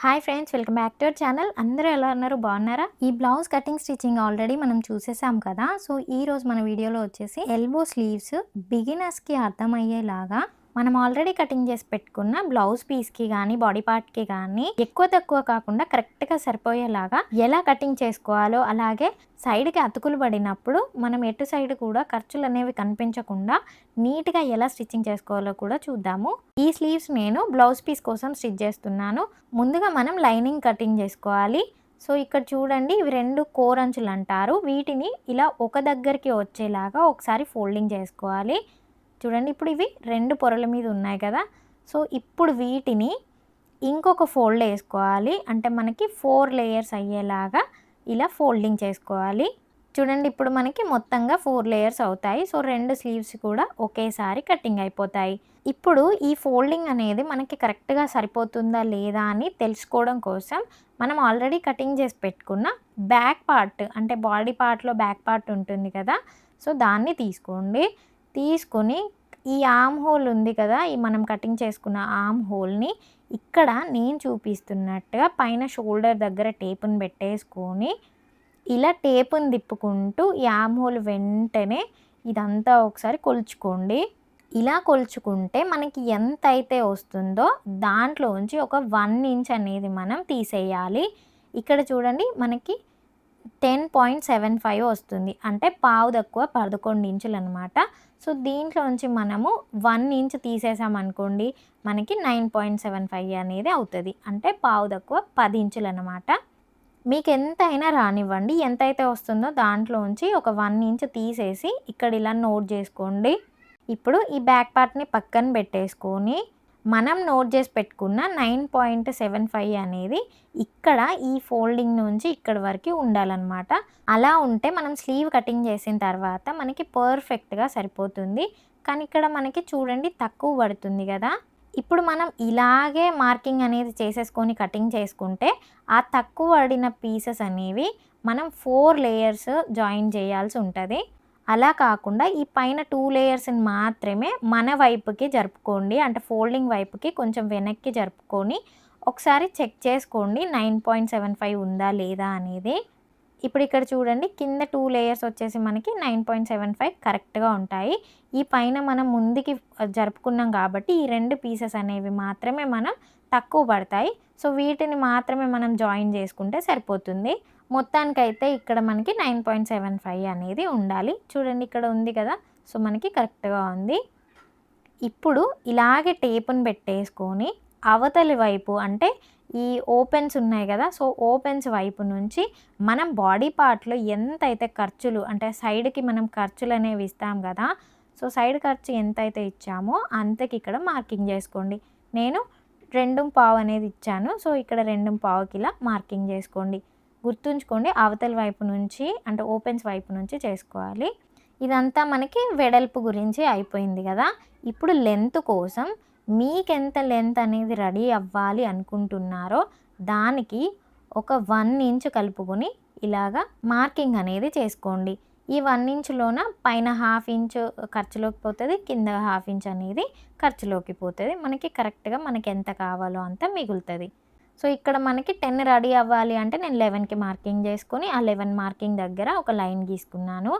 Hi friends, welcome back to our channel. అందరూ ఎలా ఉన్నారు? బాగున్నారా? ఈ బ్లౌజ్ కటింగ్ స్టిచ్చింగ్ ఆల్రెడీ మనం చూసేసాం కదా. సో ఈ రోజు మన వీడియోలో వచ్చేసి ఎల్బో స్లీవ్స్ బిగినర్స్కి అర్థమయ్యేలాగా మనం ఆల్రెడీ కటింగ్ చేసి పెట్టుకున్న బ్లౌజ్ పీస్కి కానీ బాడీ పార్ట్కి కానీ ఎక్కువ తక్కువ కాకుండా కరెక్ట్గా సరిపోయేలాగా ఎలా కటింగ్ చేసుకోవాలో, అలాగే సైడ్కి అతుకులు పడినప్పుడు మనం ఎటు సైడ్ కూడా ఖర్చులు అనేవి కనిపించకుండా నీట్గా ఎలా స్టిచ్చింగ్ చేసుకోవాలో కూడా చూద్దాము. ఈ స్లీవ్స్ నేను బ్లౌజ్ పీస్ కోసం స్టిచ్ చేస్తున్నాను. ముందుగా మనం లైనింగ్ కటింగ్ చేసుకోవాలి. సో ఇక్కడ చూడండి, ఇవి రెండు కోరంచులు అంటారు. వీటిని ఇలా ఒక దగ్గరికి వచ్చేలాగా ఒకసారి ఫోల్డింగ్ చేసుకోవాలి. చూడండి, ఇప్పుడు ఇవి రెండు పొరల మీద ఉన్నాయి కదా. సో ఇప్పుడు వీటిని ఇంకొక ఫోల్డ్ వేసుకోవాలి. అంటే మనకి 4 లేయర్స్ అయ్యేలాగా ఇలా ఫోల్డింగ్ చేసుకోవాలి. చూడండి, ఇప్పుడు మనకి మొత్తంగా 4 లేయర్స్ అవుతాయి. సో 2 స్లీవ్స్ కూడా ఒకేసారి కటింగ్ అయిపోతాయి. ఇప్పుడు ఈ ఫోల్డింగ్ అనేది మనకి కరెక్ట్గా సరిపోతుందా లేదా అని తెలుసుకోవడం కోసం మనం ఆల్రెడీ కటింగ్ చేసి పెట్టుకున్న బ్యాక్ పార్ట్, అంటే బాడీ పార్ట్లో బ్యాక్ పార్ట్ ఉంటుంది కదా. సో దాన్ని తీసుకొని ఈ ఆర్మ్ హోల్ ఉంది కదా, ఈ మనం కటింగ్ చేసుకున్న ఆర్మ్ హోల్ని ఇక్కడ నేను చూపిస్తున్నట్టుగా పైన షోల్డర్ దగ్గర టేపుని పెట్టేసుకొని ఇలా టేపుని తిప్పుకుంటూ ఈ ఆర్మ్ హోల్ వెంటనే ఇదంతా ఒకసారి కొలుచుకోండి. ఇలా కొలుచుకుంటే మనకి ఎంత అయితే వస్తుందో దాంట్లోంచి ఒక 1 ఇంచ్ అనేది మనం తీసేయాలి. ఇక్కడ చూడండి, మనకి 10.75 వస్తుంది. అంటే పావు తక్కువ 11 ఇంచులు అనమాట. సో దీంట్లోంచి మనము 1 ఇంచ్ తీసేసామనుకోండి, మనకి 9.75 అనేది అవుతుంది. అంటే పావు తక్కువ 10 ఇంచులు అనమాట. మీకు ఎంతైనా రానివ్వండి, ఎంతైతే వస్తుందో దాంట్లోంచి ఒక 1 ఇంచ్ తీసేసి ఇక్కడ ఇలా నోట్ చేసుకోండి. ఇప్పుడు ఈ బ్యాక్ పార్ట్ని పక్కన పెట్టేసుకొని మనం నోట్ చేసి పెట్టుకున్న 9.75 అనేది ఇక్కడ ఈ ఫోల్డింగ్ నుంచి ఇక్కడ వరకు ఉండాలన్నమాట. అలా ఉంటే మనం స్లీవ్ కటింగ్ చేసిన తర్వాత మనకి పర్ఫెక్ట్గా సరిపోతుంది. కానీ ఇక్కడ మనకి చూడండి తక్కువ పడుతుంది కదా. ఇప్పుడు మనం ఇలాగే మార్కింగ్ అనేది చేసేసుకొని కటింగ్ చేసుకుంటే ఆ తక్కువ పడిన పీసెస్ అనేవి మనం 4 లేయర్స్ జాయిన్ చేయాల్సి ఉంటుంది. అలా కాకుండా ఈ పైన 2 లేయర్స్ని మాత్రమే మన వైపుకి జరుపుకోండి. అంటే ఫోల్డింగ్ వైపుకి కొంచెం వెనక్కి జరుపుకొని ఒకసారి చెక్ చేసుకోండి 9.75 ఉందా లేదా అనేది. ఇప్పుడు ఇక్కడ చూడండి, కింద 2 లేయర్స్ వచ్చేసి మనకి 9.75 కరెక్ట్గా ఉంటాయి. ఈ పైన మనం ముందుకి జరుపుకున్నాం కాబట్టి ఈ 2 పీసెస్ అనేవి మాత్రమే మనం తక్కువ పడతాయి. సో వీటిని మాత్రమే మనం జాయిన్ చేసుకుంటే సరిపోతుంది. మొత్తానికైతే ఇక్కడ మనకి 9.75 అనేది ఉండాలి. చూడండి, ఇక్కడ ఉంది కదా. సో మనకి కరెక్ట్గా ఉంది. ఇప్పుడు ఇలాగే టేపుని పెట్టేసుకొని అవతలి వైపు, అంటే ఈ ఓపెన్స్ ఉన్నాయి కదా, సో ఓపెన్స్ వైపు నుంచి మనం బాడీ పార్ట్లో ఎంతైతే ఖర్చులు, అంటే సైడ్కి మనం ఖర్చులు అనేవి ఇస్తాం కదా. సో సైడ్ ఖర్చు ఎంతైతే ఇచ్చామో అంతకి ఇక్కడ మార్కింగ్ చేసుకోండి. నేను 2.5 అనేది ఇచ్చాను. సో ఇక్కడ 2.5కి ఇలా మార్కింగ్ చేసుకోండి. గుర్తుంచుకోండి, అవతలి వైపు నుంచి, అంటే ఓపెన్స్ వైపు నుంచి చేసుకోవాలి. ఇదంతా మనకి వెడల్పు గురించి అయిపోయింది కదా. ఇప్పుడు లెంత్ కోసం మీకెంత లెంత్ అనేది రెడీ అవ్వాలి అనుకుంటున్నారో దానికి ఒక 1 ఇంచ్ కలుపుకొని ఇలాగా మార్కింగ్ అనేది చేసుకోండి. ఈ 1 ఇంచ్లోన పైన 1/2 ఇంచ్ ఖర్చులోకి పోతుంది, కింద 1/2 ఇంచ్ అనేది ఖర్చులోకి పోతుంది. మనకి కరెక్ట్గా మనకి ఎంత కావాలో అంత మిగులుతుంది. సో ఇక్కడ మనకి 10 రెడీ అవ్వాలి అంటే నేను 11కి మార్కింగ్ చేసుకొని ఆ 11 మార్కింగ్ దగ్గర ఒక లైన్ గీసుకున్నాను.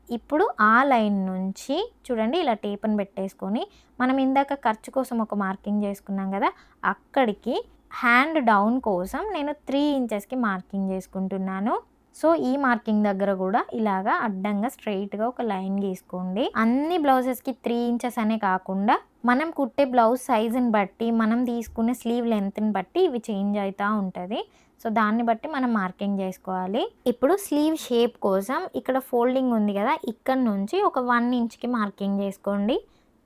ఇప్పుడు ఆ లైన్ నుంచి చూడండి, ఇలా టేపుని పెట్టేసుకొని మనం ఇందాక ఖర్చు కోసం ఒక మార్కింగ్ చేసుకున్నాం కదా, అక్కడికి హ్యాండ్ డౌన్ కోసం నేను 3 ఇంచెస్కి మార్కింగ్ చేసుకుంటున్నాను. సో ఈ మార్కింగ్ దగ్గర కూడా ఇలాగా అడ్డంగా స్ట్రైట్గా ఒక లైన్ గీసుకోండి. అన్ని బ్లౌజెస్కి 3 ఇంచెస్ అనే కాకుండా మనం కుట్టే బ్లౌజ్ సైజుని బట్టి, మనం తీసుకునే స్లీవ్ లెంత్ని బట్టి ఇవి చేంజ్ అవుతూ ఉంటుంది. సో దాన్ని బట్టి మనం మార్కింగ్ చేసుకోవాలి. ఇప్పుడు స్లీవ్ షేప్ కోసం ఇక్కడ ఫోల్డింగ్ ఉంది కదా, ఇక్కడ నుంచి ఒక 1 ఇంచ్కి మార్కింగ్ చేసుకోండి.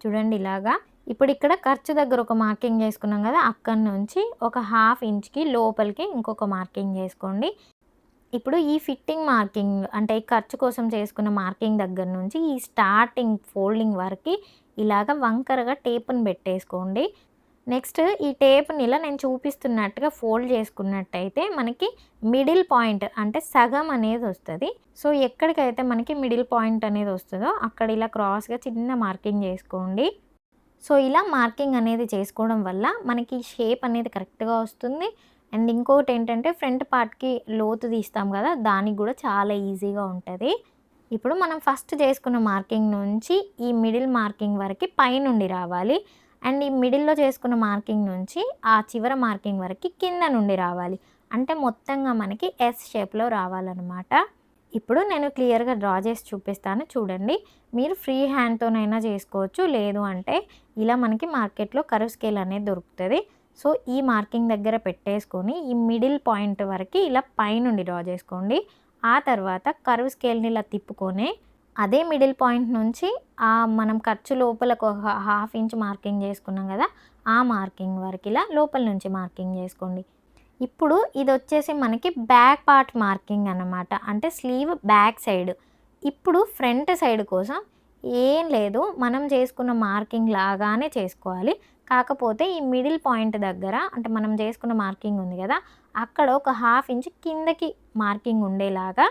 చూడండి ఇలాగా. ఇప్పుడు ఇక్కడ ఖర్చు దగ్గర ఒక మార్కింగ్ చేసుకున్నాం కదా, అక్కడ నుంచి ఒక 1/2 ఇంచ్కి లోపలికి ఇంకొక మార్కింగ్ చేసుకోండి. ఇప్పుడు ఈ ఫిట్టింగ్ మార్కింగ్, అంటే ఈ ఖర్చు కోసం చేసుకున్న మార్కింగ్ దగ్గర నుంచి ఈ స్టార్టింగ్ ఫోల్డింగ్ వరకు ఇలాగ వంకరగా టేపుని పెట్టేసుకోండి. నెక్స్ట్ ఈ టేప్ని ఇలా నేను చూపిస్తున్నట్టుగా ఫోల్డ్ చేసుకున్నట్టయితే మనకి మిడిల్ పాయింట్, అంటే సగం అనేది వస్తుంది. సో ఎక్కడికైతే మనకి మిడిల్ పాయింట్ అనేది వస్తుందో అక్కడ ఇలా క్రాస్గా చిన్న మార్కింగ్ చేసుకోండి. సో ఇలా మార్కింగ్ అనేది చేసుకోవడం వల్ల మనకి షేప్ అనేది కరెక్ట్గా వస్తుంది. అండ్ ఇంకొకటి ఏంటంటే ఫ్రంట్ పార్ట్‌కి లోతు తీస్తాం కదా! దానికి కూడా చాలా ఈజీగా ఉంటది. ఇప్పుడు మనం ఫస్ట్ చేసుకున్న మార్కింగ్ నుంచి ఈ మిడిల్ మార్కింగ్ వరకి పైనుండి రావాలి. అండ్ ఈ మిడిల్‌లో చేసుకున్న మార్కింగ్ నుంచి ఆ చివర మార్కింగ్ వరకి కింద నుండి రావాలి. అంటే మొత్తంగా మనకి ఎస్ షేప్‌లో రావాలనమాట. ఇప్పుడు నేను క్లియర్‌గా డ్రా చేసి చూపిస్తాను చూడండి. మీరు ఫ్రీ హ్యాండ్‌తోనైనా చేసుకోవచ్చు. లేదు అంటే ఇలా మనకి మార్కెట్‌లో కర్వ్ స్కేల్ అనేది దొరుకుతది. సో, ఈ మార్కింగ్ దగ్గర పెట్టేసుకొని ఈ మిడిల్ పాయింట్ వరకి ఇలా పైనుండి డ్రా చేసుకోండి. ఆ తర్వాత కర్వ్ స్కేల్‌ని ఇలా తిప్పుకొని అదే మిడిల్ పాయింట్ నుంచి మనం ఖర్చు లోపలకు ఒక హాఫ్ ఇంచ్ మార్కింగ్ చేసుకున్నాం కదా! ఆ మార్కింగ్ వరకు ఇలా లోపల నుంచి మార్కింగ్ చేసుకోండి. ఇప్పుడు ఇదొచ్చేసి మనకి బ్యాక్ పార్ట్ మార్కింగ్ అన్నమాట. అంటే స్లీవ్ బ్యాక్ సైడ్. ఇప్పుడు ఫ్రంట్ సైడ్ కోసం ఏం లేదు. మనం చేసుకున్న మార్కింగ్ లాగానే చేసుకోవాలి. కాకపోతే ఈ మిడిల్ పాయింట్ దగ్గర అంటే మనం చేసుకున్న మార్కింగ్ ఉంది గదా! అక్కడ ఒక హాఫ్ ఇంచ్ కిందకి మార్కింగ్ ఉండేలాగా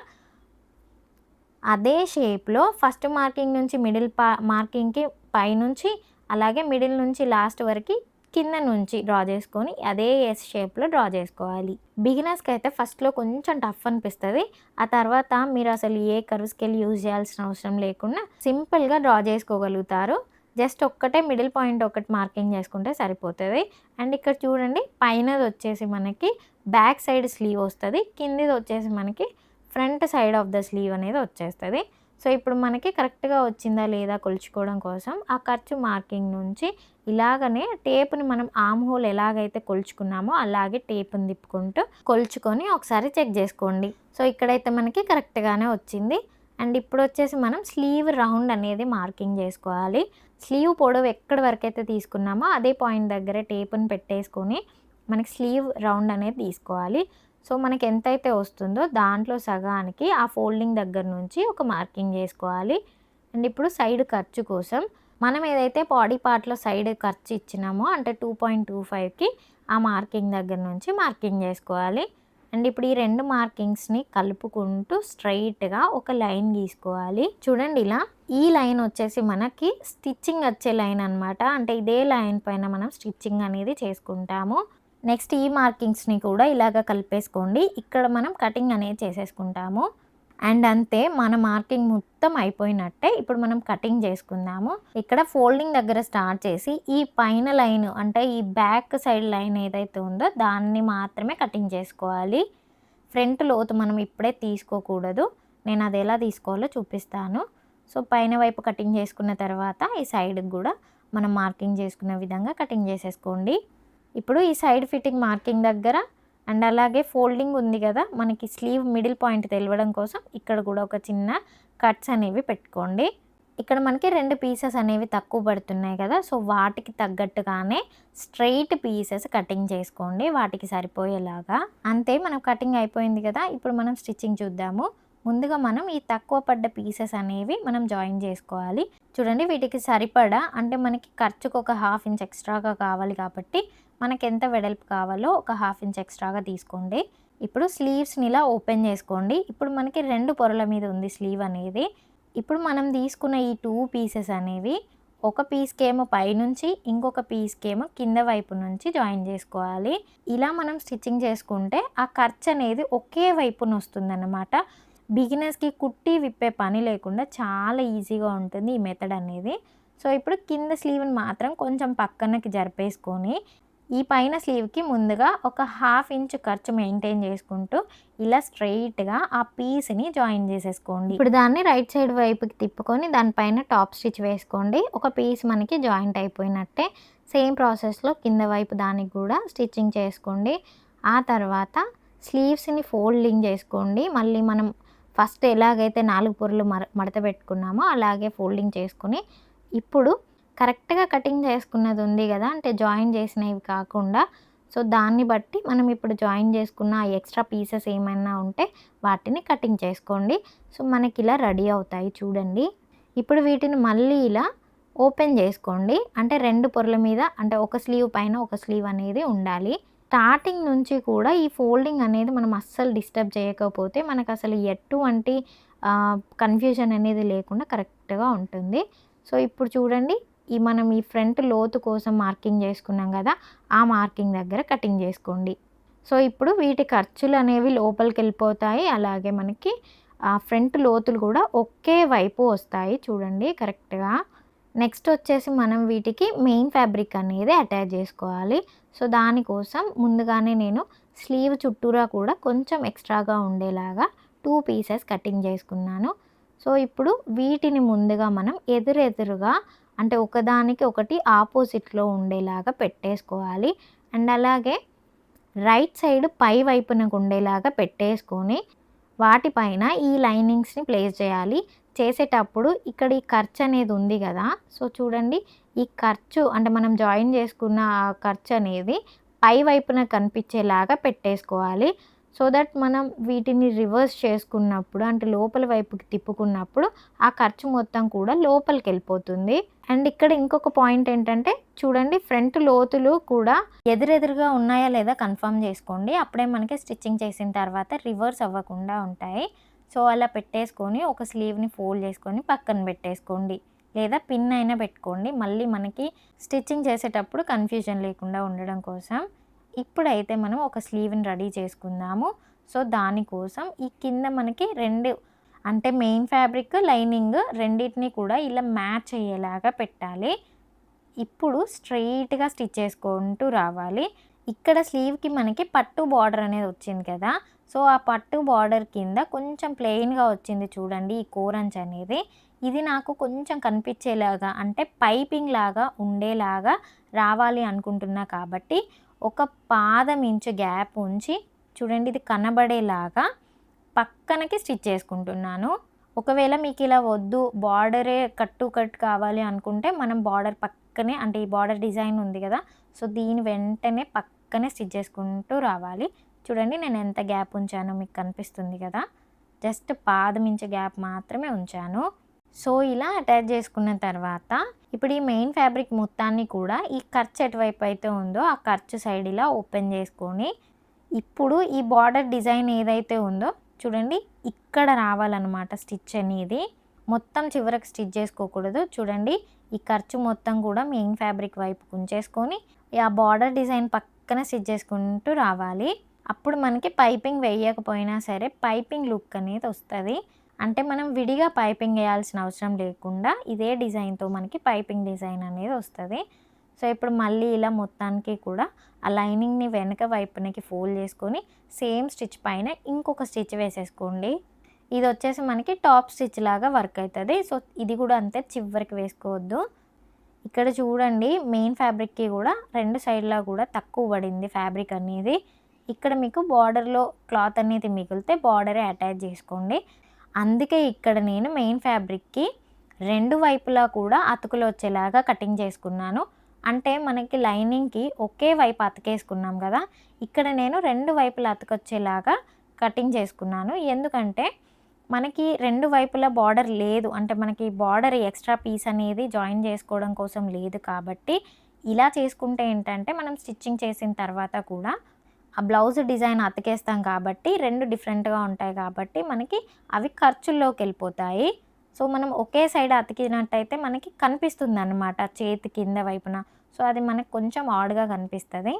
అదే షేప్‌లో ఫస్ట్ మార్కింగ్ నుంచి మిడిల్ మార్కింగ్‌కి పైనుంచి అలాగే మిడిల్ నుంచి లాస్ట్ వరకి కింద నుంచి డ్రా చేసుకొని అదే ఎస్ షేప్‌లో డ్రా చేసుకోవాలి. బిగినర్స్‌కి అయితే ఫస్ట్‌లో కొంచెం టఫ్ అనిపిస్తది. ఆ తర్వాత మీరు అసలు ఏ కర్వ్ స్కేల్ యూజ్ చేయాల్సిన అవసరం లేకుండా సింపుల్‌గా డ్రా చేసుకోగలుగుతారు. జస్ట్ ఒక్కటే మిడిల్ పాయింట్ ఒకటి మార్కింగ్ చేసుకుంటే సరిపోతది. అండ్ ఇక్కడ చూడండి పైనదొచ్చేసి మనకి బ్యాక్ సైడ్ స్లీవ్ వస్తది. కిందిదొచ్చేసి మనకి front side of the slew అనేది వచ్చేస్తది. సో, ఇప్పుడు మనకి కరెక్ట్‌గా వచ్చిందా లేదా కొలుచుకోవడం కోసం ఆ ఖర్చు మార్కింగ్ నుంచి ఇలాగనే టేప్‌ని మనం ఆర్మ్ హోల్ ఎలాగైతే కొలుచుకున్నామో అలాగే టేప్‌ని తిప్పుకుంటూ కొలుచుకొని ఒకసారి చెక్ చేసుకోండి. సో, ఇక్కడైతే మనకి కరెక్ట్‌గానే వచ్చింది. అండ్ ఇప్పుడొచ్చేసి మనం స్లీవ్ రౌండ్ అనేది మార్కింగ్ చేసుకోవాలి. స్లీవ్ పొడవు ఎక్కడి వరకైతే తీసుకున్నామో అదే పాయింట్ దగ్గర టేప్‌ని పెట్టేసుకొని మనకి స్లీవ్ రౌండ్ అనేది తీసుకోవాలి. సో, మనకి ఎంతైతే వస్తుందో దాంట్లో సగానికి ఆ ఫోల్డింగ్ దగ్గర నుంచి ఒక మార్కింగ్ చేసుకోవాలి. అండ్ ఇప్పుడు సైడ్ ఖర్చు కోసం మనం ఏదైతే బాడీ పార్ట్‌లో సైడ్ ఖర్చు ఇచ్చినామో అంటే 2.25కి ఆ మార్కింగ్ దగ్గర నుంచి మార్కింగ్ చేసుకోవాలి. అండ్ ఇప్పుడు ఈ 2 మార్కింగ్స్‌ని కలుపుకుంటూ స్ట్రెయిట్‌గా ఒక లైన్ గీసుకోవాలి. చూడండి ఇలా. ఈ లైన్ వచ్చేసి మనకి స్టిచ్చింగ్ వచ్చే లైన్ అనమాట. అంటే ఇదే లైన్ పైన మనం స్టిచ్చింగ్ అనేది చేసుకుంటాము. నెక్స్ట్ ఈ మార్కింగ్స్‌ని కూడా ఇలాగ కలిపేసుకోండి. ఇక్కడ మనం కటింగ్ అనేది చేసేసుకుంటాము. అండ్ అంతే మన మార్కింగ్ మొత్తం అయిపోయినట్టే. ఇప్పుడు మనం కటింగ్ చేసుకుందాము. ఇక్కడ ఫోల్డింగ్ దగ్గర స్టార్ట్ చేసి ఈ పైన లైన్ అంటే ఈ బ్యాక్ సైడ్ లైన్ ఏదైతే ఉందో దాన్ని మాత్రమే కటింగ్ చేసుకోవాలి. ఫ్రంట్ లోతు మనం ఇప్పుడే తీసుకోకూడదు. నేను అది ఎలా తీసుకోవాలో చూపిస్తాను. సో, పైన వైపు కటింగ్ చేసుకున్న తర్వాత ఈ సైడ్‌కి కూడా మనం మార్కింగ్ చేసుకున్న విధంగా కటింగ్ చేసేసుకోండి. ఇప్పుడు ఈ సైడ్ ఫిట్టింగ్ మార్కింగ్ దగ్గర అండ్ అలాగే ఫోల్డింగ్ ఉంది కదా! మనకి స్లీవ్ మిడిల్ పాయింట్ తెలవడం కోసం ఇక్కడ కూడా ఒక చిన్న కట్స్ అనేవి పెట్టుకోండి. ఇక్కడ మనకి 2 పీసెస్ అనేవి తక్కువ పడుతున్నాయి కదా! సో, వాటికి తగ్గట్టుగానే స్ట్రెయిట్ పీసెస్ కటింగ్ చేసుకోండి వాటికి సరిపోయేలాగా. అంతే మనం కటింగ్ అయిపోయింది కదా! ఇప్పుడు మనం స్టిచ్చింగ్ చూద్దాము. ముందుగా మనం ఈ తక్కువ పడ్డ పీసెస్ అనేవి మనం జాయిన్ చేసుకోవాలి. చూడండి వీటికి సరిపడా అంటే మనకి ఖర్చుకు ఒక హాఫ్ ఇంచ్ ఎక్స్ట్రాగా కావాలి కాబట్టి మనకెంత వెడల్పు కావాలో ఒక హాఫ్ ఇంచ్ ఎక్స్ట్రాగా తీసుకోండి. ఇప్పుడు స్లీవ్స్‌ని ఇలా ఓపెన్ చేసుకోండి. ఇప్పుడు మనకి 2 పొరల మీద ఉంది స్లీవ్ అనేది. ఇప్పుడు మనం తీసుకున్న ఈ 2 పీసెస్ అనేవి ఒక పీస్‌కేమో పైనుంచి, ఇంకొక పీస్‌కేమో కింద వైపు నుంచి జాయిన్ చేసుకోవాలి. ఇలా మనం స్టిచ్చింగ్ చేసుకుంటే ఆ ఖర్చు అనేది ఒకే వైపున వస్తుందన్నమాట. బిగినర్స్‌కి కుట్టి విప్పే పని లేకుండా చాలా ఈజీగా ఉంటుంది ఈ మెథడ్ అనేది. సో, ఇప్పుడు కింద స్లీవ్‌ని మాత్రం కొంచెం పక్కనకి జరిపేసుకొని ఈ పైన స్లీవ్‌కి ముందుగా ఒక హాఫ్ ఇంచ్ ఖర్చు మెయింటైన్ చేసుకుంటూ ఇలా స్ట్రెయిట్‌గా ఆ పీస్‌ని జాయిన్ చేసేసుకోండి. ఇప్పుడు దాన్ని రైట్ సైడ్ వైపుకి తిప్పుకొని దానిపైన టాప్ స్టిచ్ వేసుకోండి. ఒక పీస్ మనకి జాయింట్ అయిపోయినట్టే. సేమ్ ప్రాసెస్‌లో కింద వైపు దానికి కూడా స్టిచ్చింగ్ చేసుకోండి. ఆ తర్వాత స్లీవ్స్‌ని ఫోల్డింగ్ చేసుకోండి. మళ్ళీ మనం ఫస్ట్ ఎలాగైతే 4 పొరలు మడత పెట్టుకున్నామో అలాగే ఫోల్డింగ్ చేసుకొని ఇప్పుడు కరెక్ట్‌గా కటింగ్ చేసుకున్నది ఉంది గదా! అంటే జాయిన్ చేసినవి కాకుండా సో, దాన్ని బట్టి మనం ఇప్పుడు జాయిన్ చేసుకున్న ఆ ఎక్స్ట్రా పీసెస్ ఏమైనా ఉంటే వాటిని కటింగ్ చేసుకోండి. సో, మనకిలా రెడీ అవుతాయి చూడండి. ఇప్పుడు వీటిని మళ్ళీ ఇలా ఓపెన్ చేసుకోండి. అంటే 2 పొరల మీద అంటే ఒక స్లీవ్ పైన ఒక స్లీవ్ అనేది ఉండాలి. స్టార్టింగ్ నుంచి కూడా ఈ ఫోల్డింగ్ అనేది మనం అస్సలు డిస్టర్బ్ చేయకపోతే మనకసలు ఎటువంటి కన్‌ఫ్యూజన్ అనేది లేకుండా కరెక్ట్‌గా ఉంటుంది. సో, ఇప్పుడు చూడండి మనం ఈ ఫ్రంట్ లోతు కోసం మార్కింగ్ చేసుకున్నాం కదా! ఆ మార్కింగ్ దగ్గర కటింగ్ చేసుకోండి. సో ఇప్పుడు వీటి ఖర్చులు అనేవి లోపలికి వెళ్ళిపోతాయి. అలాగే మనకి ఫ్రంట్ లోతులు కూడా ఒకే వైపు వస్తాయి చూడండి కరెక్ట్‌గా. నెక్స్ట్ వచ్చేసి మనం వీటికి మెయిన్ ఫ్యాబ్రిక్ అనేది అటాచ్ చేసుకోవాలి. సో దానికోసం ముందుగానే నేను స్లీవ్ చుట్టూరా కూడా కొంచెం ఎక్స్ట్రాగా ఉండేలాగా 2 పీసెస్ కటింగ్ చేసుకున్నాను. సో ఇప్పుడు వీటిని ముందుగా మనం ఎదురెదురుగా అంటే ఒకదానికి ఒకటి ఆపోజిట్లో ఉండేలాగా పెట్టేసుకోవాలి. అండ్ అలాగే రైట్ సైడ్ పై వైపునకు ఉండేలాగా పెట్టేసుకొని వాటిపైన ఈ లైనింగ్స్‌ని ప్లేస్ చేయాలి. చేసేటప్పుడు ఇక్కడ ఈ ఖర్చు అనేది ఉంది కదా! సో చూడండి ఈ ఖర్చు అంటే మనం జాయిన్ చేసుకున్న ఆ ఖర్చు అనేది పై వైపున కనిపించేలాగా పెట్టేసుకోవాలి. సో దట్ మనం వీటిని రివర్స్ చేసుకున్నప్పుడు అంటే లోపల వైపుకి తిప్పుకున్నప్పుడు ఆ ఖర్చు మొత్తం కూడా లోపలికెళ్ళిపోతుంది. అండ్ ఇక్కడ ఇంకొక పాయింట్ ఏంటంటే చూడండి ఫ్రంట్ లోతులు కూడా ఎదురెదురుగా ఉన్నాయా లేదా కన్ఫర్మ్ చేసుకోండి. అప్పుడే మనకి స్టిచ్చింగ్ చేసిన తర్వాత రివర్స్ అవ్వకుండా ఉంటాయి. సో అలా పెట్టేసుకొని ఒక స్లీవ్‌ని ఫోల్డ్ చేసుకొని పక్కన పెట్టేసుకోండి. లేదా పిన్ అయినా పెట్టుకోండి. మళ్ళీ మనకి స్టిచ్చింగ్ చేసేటప్పుడు కన్‌ఫ్యూజన్ లేకుండా ఉండడం కోసం. ఇప్పుడైతే మనం ఒక స్లీవ్‌ని రెడీ చేసుకుందాము. సో దానికోసం ఈ కింద మనకి 2 అంటే మెయిన్ ఫ్యాబ్రిక్, లైనింగ్ రెండిటిని కూడా ఇలా మ్యాచ్ అయ్యేలాగా పెట్టాలి. ఇప్పుడు స్ట్రెయిట్‌గా స్టిచ్ చేసుకుంటూ రావాలి. ఇక్కడ స్లీవ్‌కి మనకి పట్టు బార్డర్ అనేది వచ్చింది కదా! సో ఆ పట్టు బార్డర్ కింద కొంచెం ప్లెయిన్‌గా వచ్చింది చూడండి ఈ కోరంచ్ అనేది. ఇది నాకు కొంచెం కనిపించేలాగా అంటే పైపింగ్ లాగా ఉండేలాగా రావాలి అనుకుంటున్నా కాబట్టి ఒక పాదం ఇంచు గ్యాప్ ఉంచి చూడండి ఇది కనబడేలాగా పక్కనకి స్టిచ్ చేసుకుంటున్నాను. ఒకవేళ మీకు ఇలా వద్దు బార్డరే కట్ టు కట్ కావాలి అనుకుంటే మనం బార్డర్ పక్కనే అంటే ఈ బార్డర్ డిజైన్ ఉంది కదా! సో దీని వెంటనే పక్కనే స్టిచ్ చేసుకుంటూ రావాలి. చూడండి నేను ఎంత గ్యాప్ ఉంచానో మీకు కనిపిస్తుంది కదా! జస్ట్ పాదం ఇంచు గ్యాప్ మాత్రమే ఉంచాను. సో ఇలా అటాచ్ చేసుకున్న తర్వాత ఇప్పుడు ఈ మెయిన్ ఫ్యాబ్రిక్ మొత్తాన్ని కూడా ఈ ఖర్చు ఎటువైపు అయితే ఉందో ఆ ఖర్చు సైడ్ ఇలా ఓపెన్ చేసుకొని ఇప్పుడు ఈ బార్డర్ డిజైన్ ఏదైతే ఉందో చూడండి ఇక్కడ రావాలన్నమాట స్టిచ్ అనేది. మొత్తం చివరికి స్టిచ్ చేసుకోకూడదు. చూడండి ఈ ఖర్చు మొత్తం కూడా మెయిన్ ఫ్యాబ్రిక్ వైపుకు ఉంచేసుకొని ఆ బార్డర్ డిజైన్ పక్కన స్టిచ్ చేసుకుంటూ రావాలి. అప్పుడు మనకి పైపింగ్ వేయకపోయినా సరే పైపింగ్ లుక్ అనేది వస్తుంది. అంటే మనం విడిగా పైపింగ్ వేయాల్సిన అవసరం లేకుండా ఇదే డిజైన్తో మనకి పైపింగ్ డిజైన్ అనేది వస్తుంది. సో ఇప్పుడు మళ్ళీ ఇలా మొత్తానికి కూడా ఆ లైనింగ్ని వెనక వైపునకి ఫోల్డ్ చేసుకొని సేమ్ స్టిచ్ పైన ఇంకొక స్టిచ్ వేసేసుకోండి. ఇది వచ్చేసి మనకి టాప్ స్టిచ్ లాగా వర్క్ అవుతుంది. సో ఇది కూడా అంతే చివరికి వేసుకోవద్దు. ఇక్కడ చూడండి మెయిన్ ఫ్యాబ్రిక్కి కూడా 2 సైడ్లా కూడా తక్కువ పడింది ఫ్యాబ్రిక్ అనేది. ఇక్కడ మీకు బార్డర్లో క్లాత్ అనేది మిగిలితే బార్డరే అటాచ్ చేసుకోండి. అందుకే ఇక్కడ నేను మెయిన్ ఫ్యాబ్రిక్కి 2 వైపులా కూడా అతుకులు వచ్చేలాగా కటింగ్ చేసుకున్నాను. అంటే మనకి లైనింగ్‌కి ఒకే వైపు అతికేసుకున్నాం కదా! ఇక్కడ నేను 2 వైపులా అతుకొచ్చేలాగా కటింగ్ చేసుకున్నాను. ఎందుకంటే మనకి 2 వైపులా బార్డర్ లేదు. అంటే మనకి బార్డర్ ఎక్స్ట్రా పీస్ అనేది జాయిన్ చేసుకోవడం కోసం లేదు కాబట్టి ఇలా చేసుకుంటే ఏంటంటే మనం స్టిచ్చింగ్ చేసిన తర్వాత కూడా ఆ బ్లౌజ్ డిజైన్ అతికేస్తాం కాబట్టి 2 డిఫరెంట్‌గా ఉంటాయి కాబట్టి మనకి అవి ఖర్చుల్లోకి వెళ్ళిపోతాయి. సో మనం ఒకే సైడ్ అతికినట్టయితే మనకి కనిపిస్తుందన్నమాట చేతి కింద వైపున. సో అది మనకు కొంచెం ఆడ్‌గా కనిపిస్తది.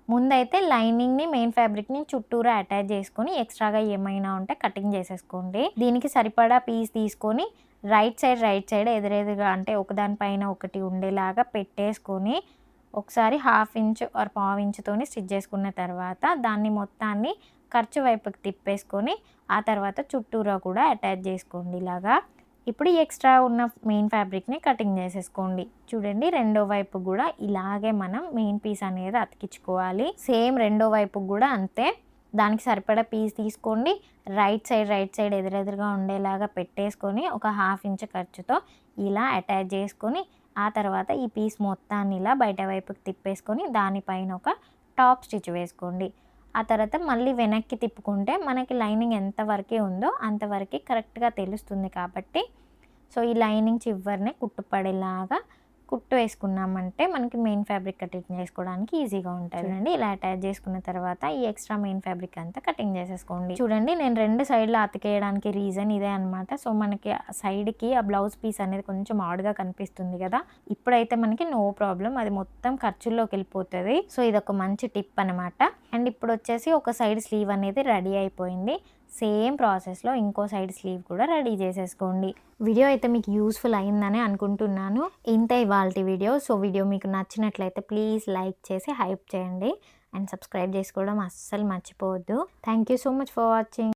ముందైతే లైనింగ్‌ని మెయిన్ ఫ్యాబ్రిక్‌ని చుట్టూరా అటాచ్ చేసుకొని ఎక్స్ట్రాగా ఏమైనా ఉంటే కటింగ్ చేసేసుకోండి. దీనికి సరిపడా పీస్ తీసుకొని రైట్ సైడ్ ఎదురెదురుగా అంటే ఒకదానిపైన ఒకటి ఉండేలాగా పెట్టేసుకొని ఒకసారి 1/2 ఇంచ్ ఆర్ పావు ఇంచుతోని స్టిచ్ చేసుకున్న తర్వాత దాన్ని మొత్తాన్ని ఖర్చు వైపుకి తిప్పేసుకొని ఆ తర్వాత చుట్టూరా కూడా అటాచ్ చేసుకోండి ఇలాగా. ఇప్పుడు ఈ ఎక్స్ట్రా ఉన్న మెయిన్ ఫ్యాబ్రిక్‌ని కటింగ్ చేసేసుకోండి. చూడండి రెండో వైపు కూడా ఇలాగే మనం మెయిన్ పీస్ అనేది అతికించుకోవాలి. సేమ్ రెండో వైపుకి కూడా అంతే. దానికి సరిపడా పీస్ తీసుకోండి. రైట్ సైడ్ ఎదురెదురుగా ఉండేలాగా పెట్టేసుకొని ఒక 1/2 ఇంచ్ ఖర్చుతో ఇలా అటాచ్ చేసుకొని ఆ తర్వాత ఈ పీస్ మొత్తాన్ని ఇలా బయట వైపుకి తిప్పేసుకొని దానిపైన ఒక టాప్ స్టిచ్ వేసుకోండి. ఆ తర్వాత మళ్ళీ వెనక్కి తిప్పుకుంటే మనకి లైనింగ్ ఎంతవరకే ఉందో అంతవరకే కరెక్ట్‌గా తెలుస్తుంది కాబట్టి సో ఈ లైనింగ్ చివరనే కుట్టుపడేలాగా కుట్టు వేసుకున్నామంటే మనకి మెయిన్ ఫ్యాబ్రిక్ కటింగ్ చేసుకోవడానికి ఈజీగా ఉంటుందండి. ఇలా అటాచ్ చేసుకున్న తర్వాత ఈ ఎక్స్ట్రా మెయిన్ ఫ్యాబ్రిక్ అంతా కటింగ్ చేసేసుకోండి. చూడండి నేను 2 సైడ్లు అతికేయడానికి రీజన్ ఇదే అనమాట. సో మనకి సైడ్కి ఆ బ్లౌజ్ పీస్ అనేది కొంచెం ఆడ్గా కనిపిస్తుంది కదా, ఇప్పుడైతే మనకి నో ప్రాబ్లం, అది మొత్తం ఖర్చుల్లోకి వెళ్ళిపోతుంది. సో ఇది ఒక మంచి టిప్ అనమాట. అండ్ ఇప్పుడు వచ్చేసి ఒక సైడ్ స్లీవ్ అనేది రెడీ అయిపోయింది. సేమ్ ప్రాసెస్లో ఇంకో సైడ్ స్లీవ్ కూడా రెడీ చేసేసుకోండి. వీడియో అయితే మీకు యూస్ఫుల్ అయిందని అనుకుంటున్నాను. ఇంతే ఇవాల్టి వీడియో. సో వీడియో మీకు నచ్చినట్లయితే ప్లీజ్ లైక్ చేసి హైప్ చేయండి అండ్ సబ్స్క్రైబ్ చేసుకోవడం అస్సలు మర్చిపోవద్దు. Thank you so much for watching.